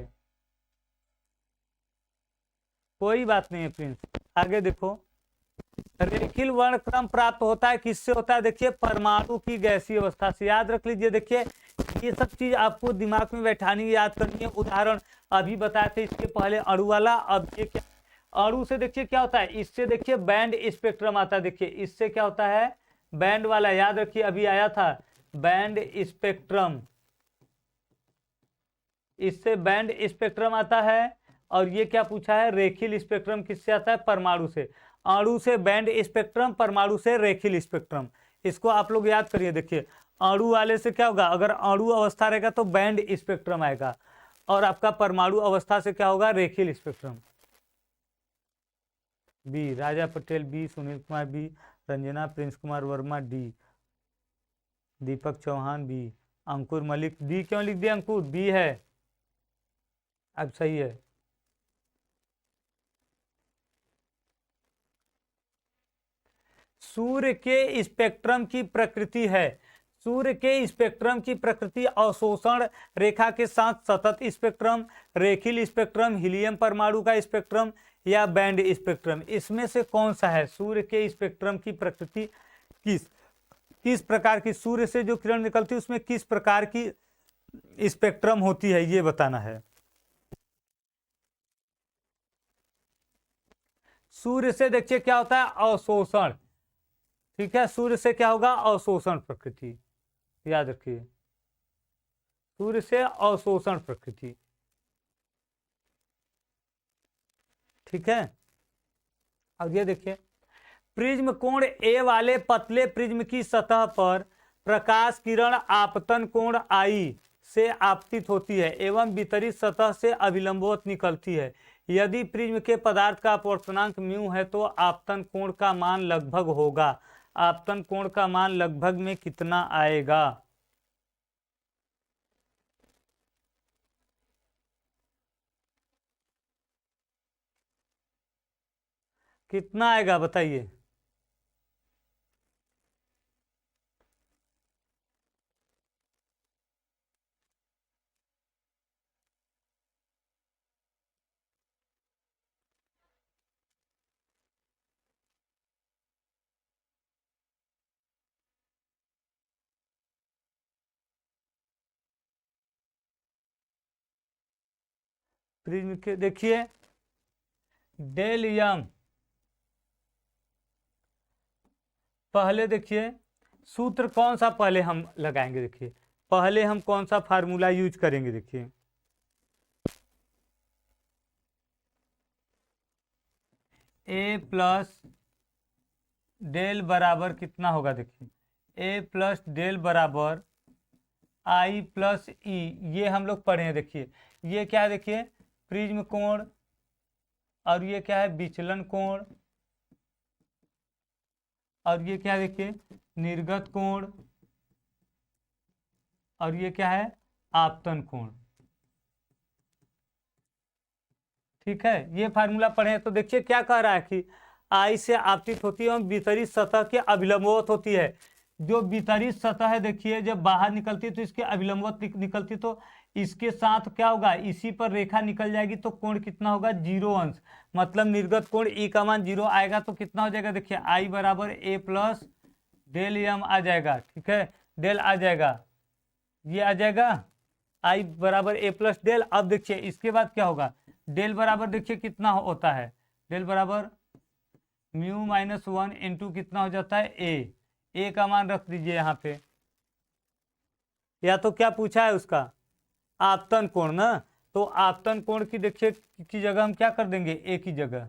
S1: कोई बात नहीं है प्रिंस, आगे देखो। रेखीय वर्णक्रम प्राप्त होता है किससे होता है? देखिए परमाणु की गैसीय अवस्था से। याद रख लीजिए, देखिए ये सब चीज आपको दिमाग में बैठानी, याद करनी है। उदाहरण अभी बताए थे इसके पहले अणु वाला, अब ये क्या, अणु से देखिए क्या होता है, इससे देखिए बैंड स्पेक्ट्रम आता है। देखिए इससे क्या होता है? बैंड वाला, याद रखिए अभी आया था बैंड स्पेक्ट्रम, इससे बैंड स्पेक्ट्रम आता है। और ये क्या पूछा है? रेखीय स्पेक्ट्रम किससे आता है? परमाणु से। अणु से बैंड स्पेक्ट्रम, परमाणु से रेखीय स्पेक्ट्रम। इसको आप लोग याद करिए। देखिए अणु वाले से क्या होगा? अगर अणु अवस्था रहेगा तो बैंड स्पेक्ट्रम आएगा, और आपका परमाणु अवस्था से क्या होगा? रेखीय spectrum. B Raja Patel, B Sunil Kumar, B Ranjana, Prince Kumar Verma, D Deepak Chauhan, B Ankur Malik. D क्यों लिख दिया अंकुर? बी है, अब सही है। सूर्य के स्पेक्ट्रम की प्रकृति है, सूर्य के स्पेक्ट्रम की प्रकृति अवशोषण रेखा के साथ सतत स्पेक्ट्रम, रेखीय स्पेक्ट्रम, हीलियम परमाणु का स्पेक्ट्रम, या बैंड स्पेक्ट्रम। इसमें से कौन सा है? सूर्य के स्पेक्ट्रम की प्रकृति किस प्रकार की, सूर्य से जो किरण निकलती है उसमें किस प्रकार की स्पेक्ट्रम होती है, ये बताना है। सूर्य से देखिए क्या होता है? अवशोषण। ठीक है, सूर्य से क्या होगा? अवशोषण प्रकृति, याद रखिए सूर्य से अवशोषण प्रकृति। ठीक है, अब ये देखिए प्रिज्म कोण ए वाले पतले प्रिज्म की सतह पर प्रकाश किरण आपतन कोण आई से आपतित होती है एवं वितरित सतह से अभिलंबवत निकलती है। यदि प्रिज्म के पदार्थ का अपवर्तनांक म्यू है तो आपतन कोण का मान लगभग होगा। आपतन कोण का मान लगभग में कितना आएगा? कितना आएगा बताइए? प्रिज्म के देखिए डेल यम, पहले देखिए सूत्र कौन सा पहले हम लगाएंगे। देखिए पहले हम कौन सा फार्मूला यूज करेंगे? देखिए ए प्लस डेल बराबर कितना होगा? देखिए ए प्लस डेल बराबर आई प्लस ई, ये हम लोग पढ़े हैं। देखिए ये क्या है? देखिए प्रिज्म कोण, और ये क्या है? विचलन कोण, और ये क्या है? देखिए निर्गत कोण, और ये क्या है? आपतन कोण। ठीक है, ये फार्मूला पढ़े हैं। तो देखिए क्या कह रहा है कि आई से आपतित होती है और वितरित सतह के अभिलंबवत होती है। जो वितरित सतह है देखिए जब बाहर निकलती है तो इसके अभिलंबवत निकलती, तो इसके साथ क्या होगा? इसी पर रेखा निकल जाएगी तो कोण कितना होगा? 0 अंश। मतलब निर्गत कोण ई का मान 0 आएगा तो कितना हो जाएगा? देखिए आई बराबर ए प्लस डेल यम आ जाएगा, ठीक है, डेल आ जाएगा, ये आ जाएगा आई बराबर ए प्लस डेल। अब देखिए इसके बाद क्या होगा, डेल बराबर देखिए कितना होता है, डेल बराबर म्यू माइनस वन इंटू कितना हो जाता है ए का मान रख दीजिए यहाँ पे, या तो क्या पूछा है उसका आपतन कोण ना, तो आपतन कोण की देखिए की जगह हम क्या कर देंगे ए की जगह,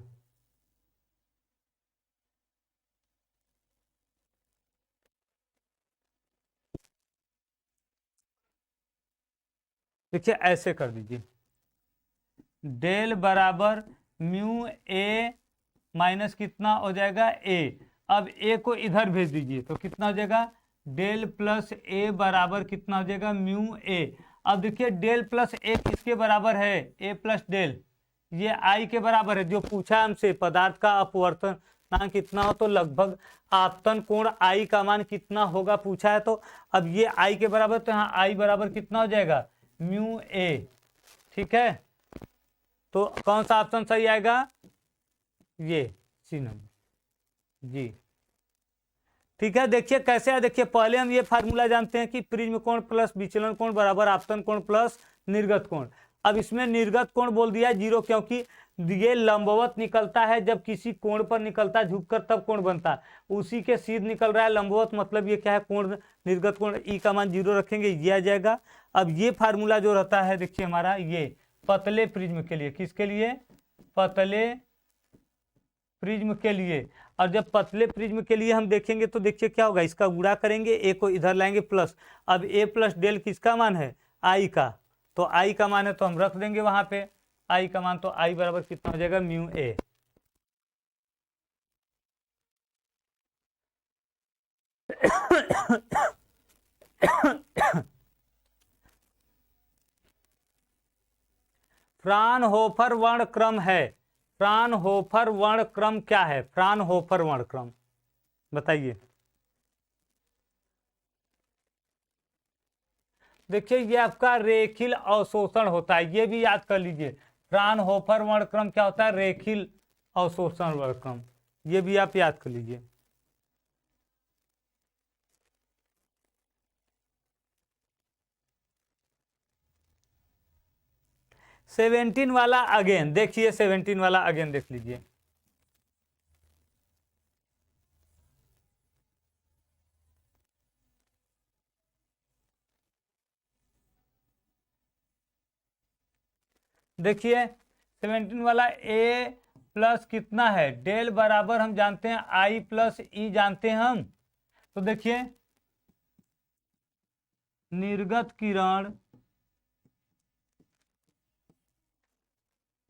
S1: देखिए ऐसे कर दीजिए, डेल बराबर म्यू ए माइनस कितना हो जाएगा ए, अब ए को इधर भेज दीजिए तो कितना हो जाएगा डेल प्लस ए बराबर कितना हो जाएगा म्यू ए। अब देखिए डेल प्लस ए किसके बराबर है, ए प्लस डेल, ये आई के बराबर है, जो पूछा हमसे पदार्थ का अपवर्तनांक कितना हो, तो लगभग आपतन कोण आई का मान कितना होगा पूछा है, तो अब ये आई के बराबर, तो यहाँ आई बराबर कितना हो जाएगा म्यू ए, ठीक है, तो कौन सा ऑप्शन सही आएगा, ये सी नंबर जी, ठीक है। देखिए कैसे है, देखिए पहले हम ये फार्मूला जानते हैं कि प्रिज्म कोण प्लस विचलन कोण बराबर आपतन कोण प्लस निर्गत कोण। अब इसमें निर्गत कोण बोल दिया जीरो, क्योंकि ये लंबवत निकलता है, जब किसी कोण पर निकलता है झुककर तब कोण बनता है, उसी के सीध निकल रहा है लंबवत, मतलब ये क्या है कोण, निर्गत कोण, ई का मान जीरो रखेंगे, ये आ जाएगा। अब ये फार्मूला जो रहता है देखिए हमारा ये पतले प्रिज्म के लिए, किसके लिए, पतले प्रिज्म के लिए, और जब पतले प्रिज्म के लिए हम देखेंगे तो देखिए क्या होगा, इसका गुणा करेंगे, ए को इधर लाएंगे प्लस, अब ए प्लस डेल किसका मान है आई का, तो आई का मान है तो हम रख देंगे वहां पे आई का मान, तो आई बराबर कितना हो जाएगा म्यू ए। फ्राउनहोफर वर्ण क्रम है, फ्राउनहोफर वर्ण क्रम क्या है, फ्राउनहोफर वर्ण क्रम बताइए। देखिए ये आपका रेखीय अवशोषण होता है, ये भी याद कर लीजिए, फ्राउनहोफर वर्ण क्रम क्या होता है, रेखीय अवशोषण वर्ण क्रम, ये भी आप याद कर लीजिए। सेवेंटीन वाला अगेन देखिए, 17 वाला अगेन देख लीजिए, देखिए 17 वाला ए प्लस कितना है डेल बराबर हम जानते हैं आई प्लस ई जानते हैं हम, तो देखिए निर्गत किरण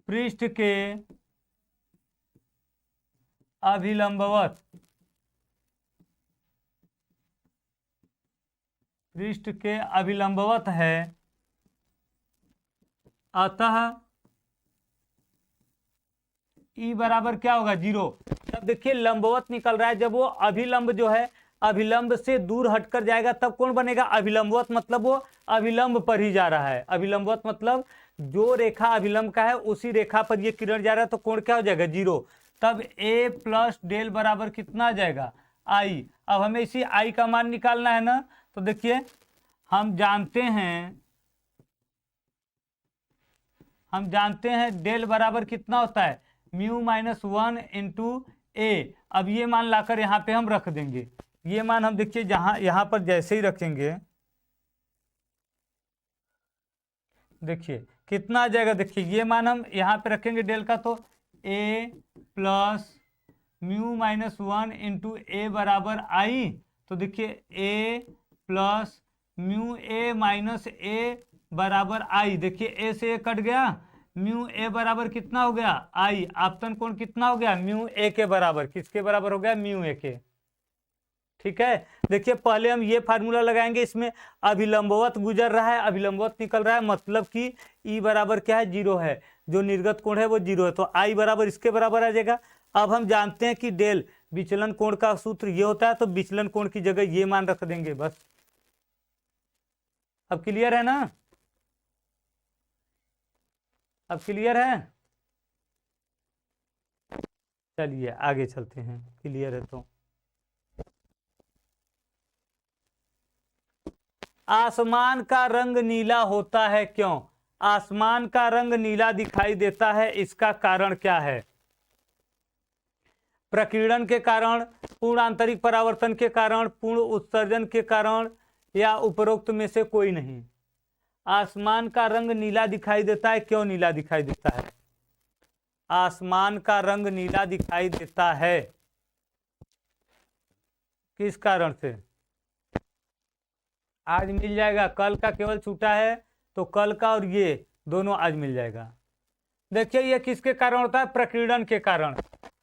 S1: पृष्ठ के अभिलंबवत, पृष्ठ के अभिलंबवत है, अतः ई बराबर क्या होगा जीरो। जब देखिए लंबवत निकल रहा है, जब वो अभिलंब जो है अभिलंब से दूर हटकर जाएगा तब कौन बनेगा अभिलंबवत, मतलब वो अभिलंब पर ही जा रहा है, अभिलंबवत मतलब जो रेखा अभिलंब का है उसी रेखा पर ये किरण जा रहा है, तो कोण क्या हो जाएगा जीरो, तब ए प्लस डेल बराबर कितना आ जाएगा आई। अब हमें इसी आई का मान निकालना है ना, तो देखिए हम जानते हैं डेल बराबर कितना होता है म्यू माइनस वन इंटू ए। अब ये मान लाकर यहाँ पे हम रख देंगे, ये मान हम देखिए जहाँ यहाँ पर जैसे ही रखेंगे देखिए कितना आ जाएगा, देखिए ये मान हम यहाँ पे रखेंगे डेल का, तो A plus mu minus one into A बराबर आई, तो देखिए A plus mu A minus A बराबर आई, देखिए ए से ए कट गया, म्यू ए बराबर कितना हो गया आई, आपतन कोण कितना हो गया म्यू ए के बराबर, किसके बराबर हो गया म्यू ए के, ठीक है। देखिए पहले हम ये फार्मूला लगाएंगे, इसमें अभिलंबवत गुजर रहा है, अभिलंबवत निकल रहा है, मतलब कि ई बराबर क्या है जीरो है, जो निर्गत कोण है वो जीरो है, तो आई बराबर इसके बराबर आ जाएगा। अब हम जानते हैं कि डेल विचलन कोण का सूत्र ये होता है, तो विचलन कोण की जगह ये मान रख देंगे बस। अब क्लियर है ना, अब क्लियर है, चलिए आगे चलते हैं, क्लियर है तो आसमान का रंग नीला होता है क्यों? आसमान का रंग नीला दिखाई देता है, इसका कारण क्या है? प्रकीर्णन के कारण, पूर्ण आंतरिक परावर्तन के कारण, पूर्ण उत्सर्जन के कारण, या उपरोक्त में से कोई नहीं। आसमान का रंग नीला दिखाई देता है, क्यों नीला दिखाई देता है? आसमान का रंग नीला दिखाई देता है किस कारण से? आज मिल जाएगा, कल का केवल छूटा है, तो कल का और ये दोनों आज मिल जाएगा। देखिए ये किसके कारण होता है? प्रकीर्णन के कारण।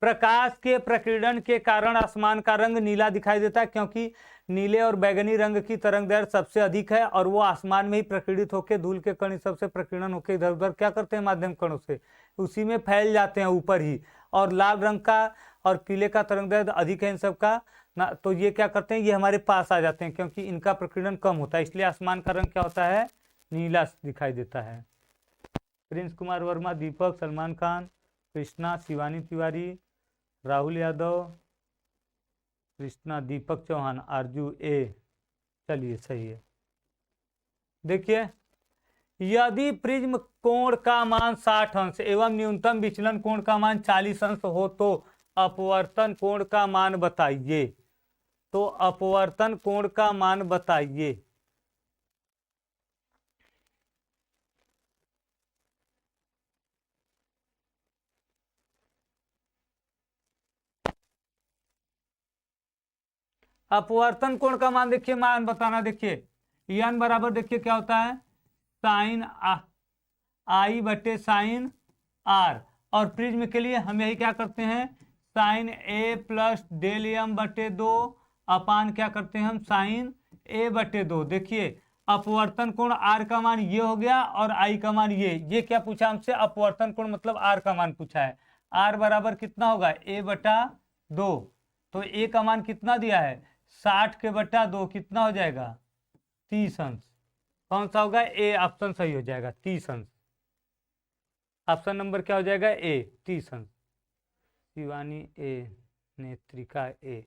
S1: प्रकाश के प्रकीर्णन के कारण आसमान का रंग नीला दिखाई देता है, क्योंकि नीले और बैगनी रंग की तरंगदैर्घ्य सबसे अधिक है और वो आसमान में ही प्रकीर्णित होकर धूल के कण सबसे प्रकीर्णन होकर इधर उधर क्या करते हैं? माध्यम कणों से उसी में फैल जाते हैं ऊपर ही। और लाल रंग का और पीले का तरंगदैर्घ्य अधिक है इन सब का ना, तो ये क्या करते हैं? ये हमारे पास आ जाते हैं, क्योंकि इनका प्रकीर्णन कम होता है, इसलिए आसमान का रंग क्या होता है? नीला दिखाई देता है। प्रिंस कुमार वर्मा, दीपक, सलमान खान, कृष्णा, शिवानी तिवारी, राहुल यादव, कृष्णा, दीपक चौहान, आरजू ए। चलिए सही है। देखिए यदि प्रिज्म कोण का मान 60 अंश एवं न्यूनतम विचलन कोण का मान 40 अंश हो तो अपवर्तन कोण का मान बताइए। तो अपवर्तन कोण का मान बताइए। अपवर्तन कोण का मान देखिए, मान बताना। देखिए n बराबर देखिए क्या होता है? साइन आई बटे साइन आर। और प्रिज्म के लिए हम यही क्या करते हैं? Sign A plus del M बटे 2 अपान क्या करते हैं हम? साइन ए बटे 2। देखिए अपवर्तन कोण आर का मान ये हो गया और आई का मान ये क्या पूछा हमसे? अपवर्तन कोण मतलब आर का मान पूछा है। आर बराबर कितना होगा? ए बटा 2। तो ए का मान कितना दिया है? 60 के बटा 2 कितना हो जाएगा? 30 अंश। कौन सा होगा? ए ऑप्शन सही हो जाएगा, 30 अंश। ऑप्शन नंबर क्या हो जाएगा? ए, 30 अंश। शिवानी ए, नेत्रिका ए।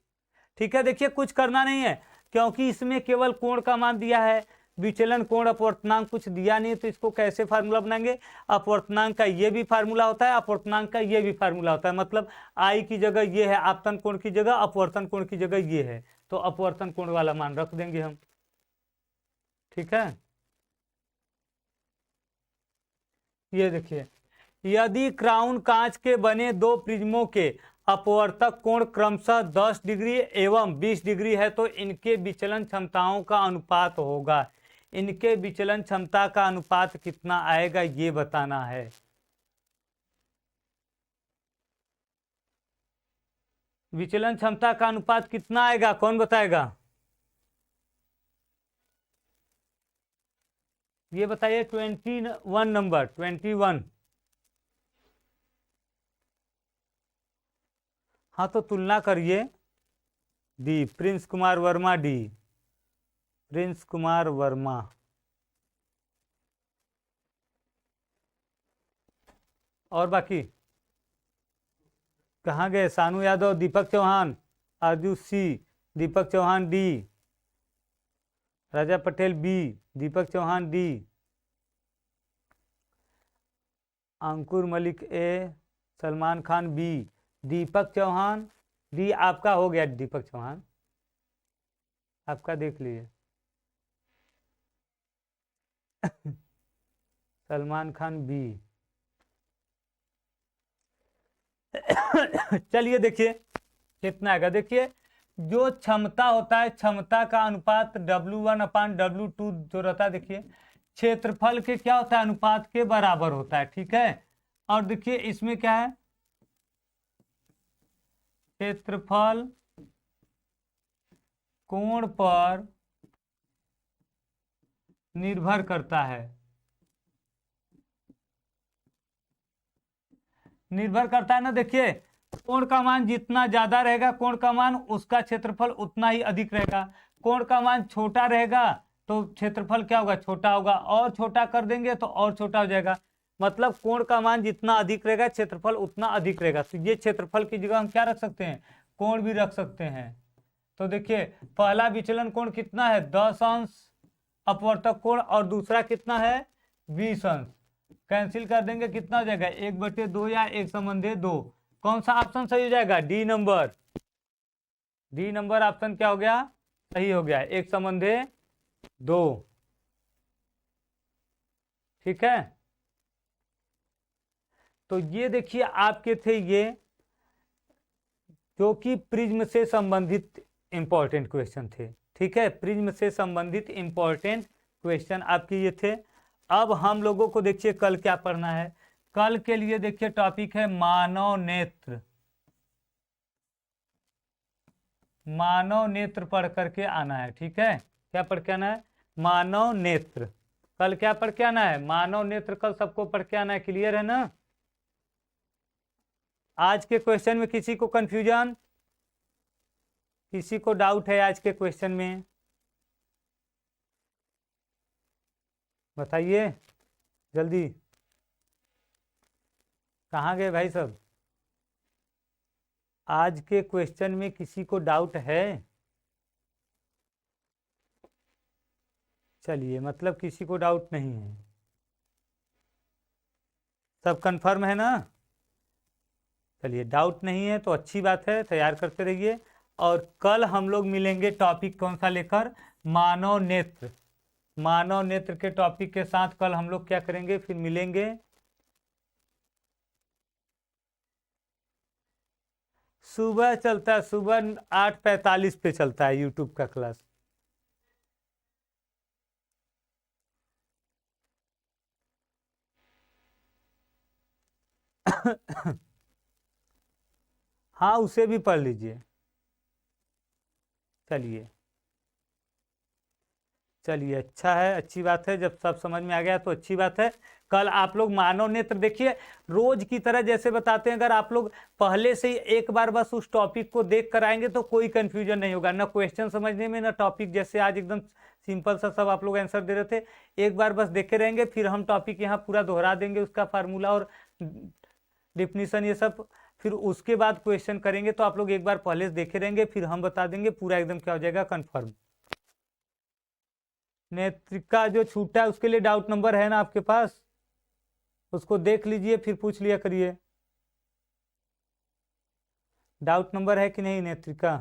S1: ठीक है, देखिए कुछ करना नहीं है, क्योंकि इसमें केवल कोण का मान दिया है, विचलन कोण अपवर्तनांक कुछ दिया नहीं, तो इसको कैसे फार्मूला बनाएंगे? अपवर्तनांक का ये भी फार्मूला होता है, अपवर्तनांक का ये भी फार्मूला होता है। मतलब आई की जगह ये है, आपतन कोण की जगह अपवर्तन कोण की जगह ये है, तो अपवर्तन कोण वाला मान रख देंगे हम। ठीक है, ये देखिए यदि क्राउन कांच के बने दो प्रिज्मों के अपवर्तक कोण क्रमशः 10 डिग्री एवं 20 डिग्री है तो इनके विचलन क्षमताओं का अनुपात होगा। इनके विचलन क्षमता का अनुपात कितना आएगा ये बताना है। विचलन क्षमता का अनुपात कितना आएगा, कौन बताएगा? ये बताइए। 21 नंबर, 21। हाँ तो तुलना करिए। D, Prince Kumar Verma, D, Prince Kumar Verma. और बाकी कहाँ गए? सानू यादव, दीपक चौहान, आरजू सी, दीपक चौहान डी, राजा पटेल बी, दीपक चौहान डी, अंकुर मलिक ए, सलमान खान बी, दीपक चौहान डी। आपका हो गया दीपक चौहान, आपका देख लीजिए। सलमान खान बी। चलिए देखिए कितना आएगा। देखिए जो क्षमता होता है, क्षमता का अनुपात W1/W2 जो रहता है, देखिए क्षेत्रफल के क्या होता है? अनुपात के बराबर होता है। ठीक है, और देखिए इसमें क्या है? क्षेत्रफल कोण पर निर्भर करता है, निर्भर करता है ना। देखिए कोण का मान जितना ज्यादा रहेगा, कोण का मान उसका क्षेत्रफल उतना ही अधिक रहेगा। कोण का मान छोटा रहेगा तो क्षेत्रफल क्या होगा? छोटा होगा, और छोटा कर देंगे तो और छोटा हो जाएगा। मतलब कोण का मान जितना अधिक रहेगा, क्षेत्रफल उतना अधिक रहेगा। तो ये क्षेत्रफल की जगह हम क्या रख सकते हैं? कोण भी रख सकते हैं। तो देखिए पहला विचलन कोण कितना है? 10 अंश अपवर्तक कोण और दूसरा कितना है 20 अंश। कैंसिल कर देंगे कितना हो जाएगा 1/2 या 1/2। कौन सा ऑप्शन सही हो जाएगा D number. D number option क्या हो गया सही हो गया 1/2। ठीक है तो ये देखिए आपके थे ये जो कि प्रिज्म से संबंधित इंपॉर्टेंट क्वेश्चन थे। ठीक है प्रिज्म से संबंधित इंपॉर्टेंट क्वेश्चन आपके ये थे। अब हम लोगों को देखिए कल क्या पढ़ना है। कल के लिए देखिए टॉपिक है मानव नेत्र। मानव नेत्र पढ़ करके आना है। ठीक है क्या पढ़ के आना है मानव नेत्र। कल क्या पढ़ के आना है मानव नेत्र। कल सबको पढ़ के आना है। क्लियर है ना। आज के क्वेश्चन में किसी को कंफ्यूजन किसी को डाउट है आज के क्वेश्चन में बताइए जल्दी। कहाँ गए भाई सब। आज के क्वेश्चन में किसी को डाउट है। चलिए मतलब किसी को डाउट नहीं है। सब कंफर्म है ना। चलिए डाउट नहीं है तो अच्छी बात है तैयार करते रहिए। और कल हम लोग मिलेंगे टॉपिक कौन सा लेकर मानव नेत्र। मानव नेत्र के टॉपिक के साथ कल हम लोग क्या करेंगे फिर मिलेंगे। सुबह चलता है सुबह 8:45 पे चलता है यूट्यूब का क्लास। हाँ उसे भी पढ़ लीजिए। चलिए चलिए अच्छा है अच्छी बात है जब सब समझ में आ गया तो अच्छी बात है। कल आप लोग मानव नेत्र देखिए रोज की तरह जैसे बताते हैं अगर आप लोग पहले से ही एक बार बस उस टॉपिक को देख कर आएंगे तो कोई कंफ्यूजन नहीं होगा ना क्वेश्चन समझने में ना टॉपिक। जैसे आज एकदम सिंपल सा सब आप लोग आंसर दे रहे थे एक बार बस देखे रहेंगे फिर हम टॉपिक यहाँ पूरा दोहरा देंगे उसका फार्मूला और डिफिनीशन ये सब। फिर उसके बाद क्वेश्चन करेंगे तो आप लोग एक बार पहले से देखे रहेंगे फिर हम बता देंगे पूरा एकदम क्या हो जाएगा कन्फर्म। नेत्रिका जो छूटा है उसके लिए डाउट नंबर है ना आपके पास उसको देख लीजिए फिर पूछ लिया करिए। डाउट नंबर है कि नहीं नेत्रिका।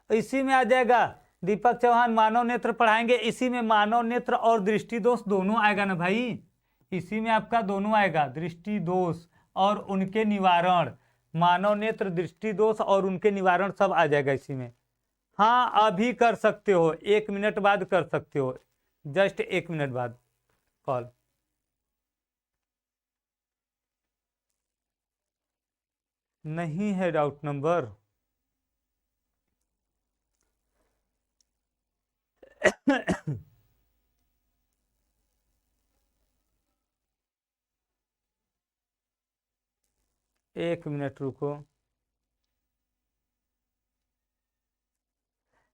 S1: इसी में आ जाएगा दीपक चौहान मानव नेत्र पढ़ाएंगे इसी में मानव नेत्र और दृष्टि दोष दोनों आएगा ना भाई। इसी में आपका दोनों आएगा दृष्टि दोष और उनके निवारण। मानव नेत्र दृष्टि दोष और उनके निवारण सब आ जाएगा इसी में। हाँ अभी कर सकते हो 1 मिनट बाद कर सकते हो जस्ट 1 मिनट बाद कॉल। नहीं है डाउट नंबर। एक मिनट रुको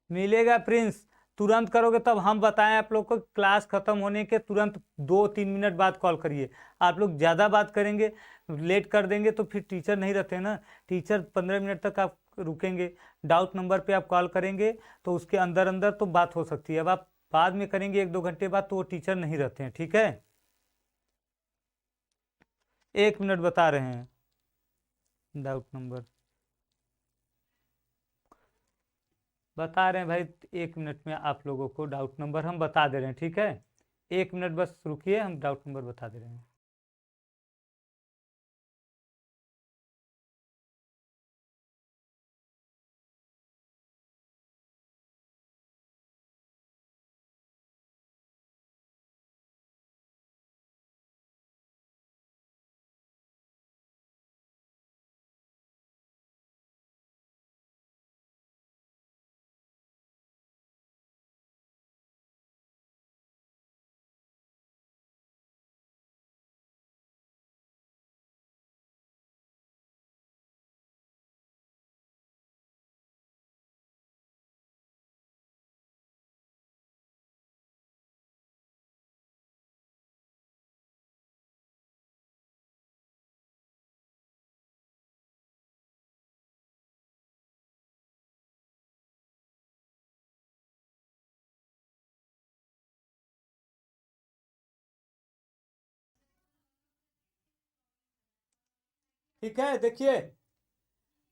S1: मिलेगा प्रिंस। तुरंत करोगे तब हम बताएं आप लोग को क्लास खत्म होने के तुरंत 2-3 मिनट बाद कॉल करिए। आप लोग ज़्यादा बात करेंगे लेट कर देंगे तो फिर टीचर नहीं रहते ना। टीचर 15 मिनट तक आप रुकेंगे। डाउट नंबर पे आप कॉल करेंगे तो उसके अंदर अंदर तो बात हो सकती है। अब आप बाद में करेंगे 1-2 घंटे बाद तो वो टीचर नहीं रहते हैं। ठीक है 1 मिनट बता रहे हैं डाउट नंबर बता रहे हैं भाई। 1 मिनट में आप लोगों को डाउट नंबर हम बता दे रहे हैं। ठीक है 1 मिनट बस रुकिए हम डाउट नंबर बता दे रहे हैं। ठीक है, देखिए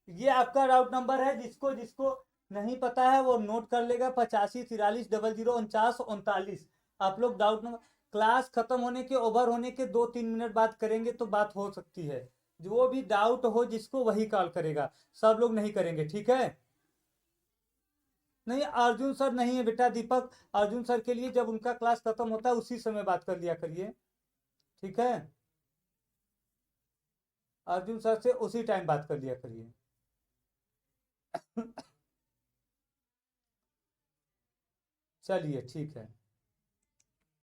S1: ये आपका राउट नंबर है, जिसको जिसको नहीं पता है वो नोट कर लेगा, 85 43 00 49 49। आप लोग डाउट नंबर क्लास खत्म होने के, ओवर होने के 2-3 मिनट बाद करेंगे तो बात हो सकती है। जो भी डाउट हो जिसको वही कॉल करेगा, सब लोग नहीं करेंगे, ठीक है। नहीं अर्जुन सर नहीं है बेटा, दीपक अर्जुन सर के लिए जब उनका क्लास खत्म होता है उसी समय बात कर लिया करिए, ठीक है। अर्जुन सर से उसी टाइम बात कर लिया करिए। चलिए ठीक है।